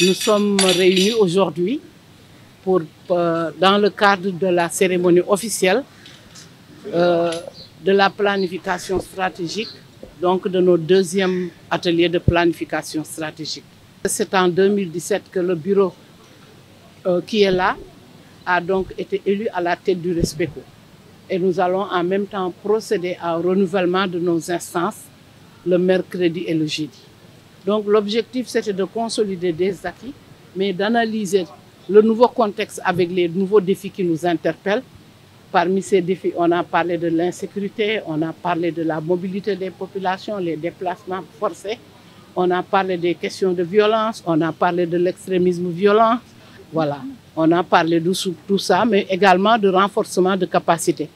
Nous sommes réunis aujourd'hui dans le cadre de la cérémonie officielle de la planification stratégique, donc de notre deuxième atelier de planification stratégique. C'est en 2017 que le bureau qui est là a donc été élu à la tête du RESPECO. Et nous allons en même temps procéder au renouvellement de nos instances le mercredi et le jeudi. Donc l'objectif, c'était de consolider des acquis, mais d'analyser le nouveau contexte avec les nouveaux défis qui nous interpellent. Parmi ces défis, on a parlé de l'insécurité, on a parlé de la mobilité des populations, les déplacements forcés, on a parlé des questions de violence, on a parlé de l'extrémisme violent. Voilà, on a parlé de tout ça, mais également de renforcement de capacités.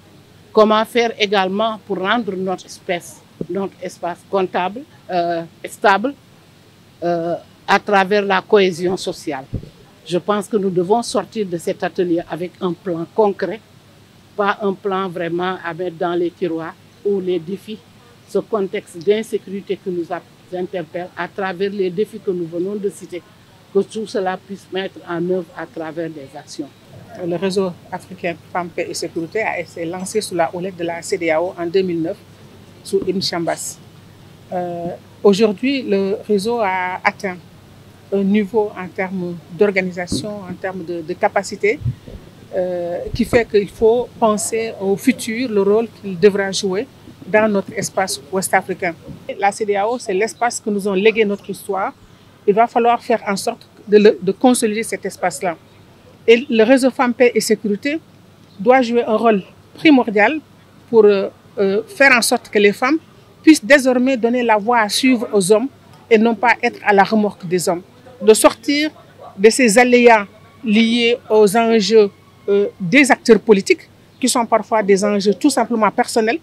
Comment faire également pour rendre notre espace comptable, stable, à travers la cohésion sociale. Je pense que nous devons sortir de cet atelier avec un plan concret, pas un plan vraiment à mettre dans les tiroirs où les défis, ce contexte d'insécurité qui nous interpelle à travers les défis que nous venons de citer, que tout cela puisse mettre en œuvre à travers des actions. Le réseau africain Femmes, Paix et Sécurité a été lancé sous la houlette de la CEDEAO en 2009, sous Ibn Chambas. Aujourd'hui, le réseau a atteint un niveau en termes d'organisation, en termes de capacité, qui fait qu'il faut penser au futur, le rôle qu'il devra jouer dans notre espace ouest-africain. La CEDEAO, c'est l'espace que nous ont légué notre histoire. Il va falloir faire en sorte de consolider cet espace-là. Et le réseau Femmes, Paix et Sécurité doit jouer un rôle primordial pour faire en sorte que les femmes puissent désormais donner la voie à suivre aux hommes et non pas être à la remorque des hommes. De sortir de ces aléas liés aux enjeux des acteurs politiques, qui sont parfois des enjeux tout simplement personnels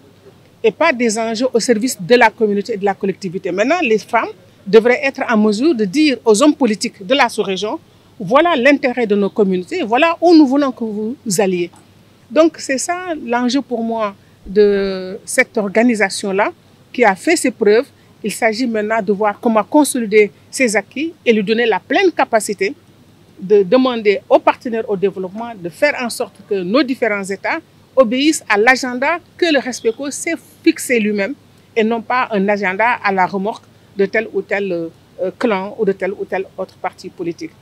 et pas des enjeux au service de la communauté et de la collectivité. Maintenant, les femmes devraient être en mesure de dire aux hommes politiques de la sous-région: voilà l'intérêt de nos communautés, voilà où nous voulons que vous alliez. Donc c'est ça l'enjeu pour moi de cette organisation-là qui a fait ses preuves. Il s'agit maintenant de voir comment consolider ses acquis et lui donner la pleine capacité de demander aux partenaires au développement de faire en sorte que nos différents États obéissent à l'agenda que le RESPECO s'est fixé lui-même et non pas un agenda à la remorque de tel ou tel clan ou de tel ou tel autre parti politique.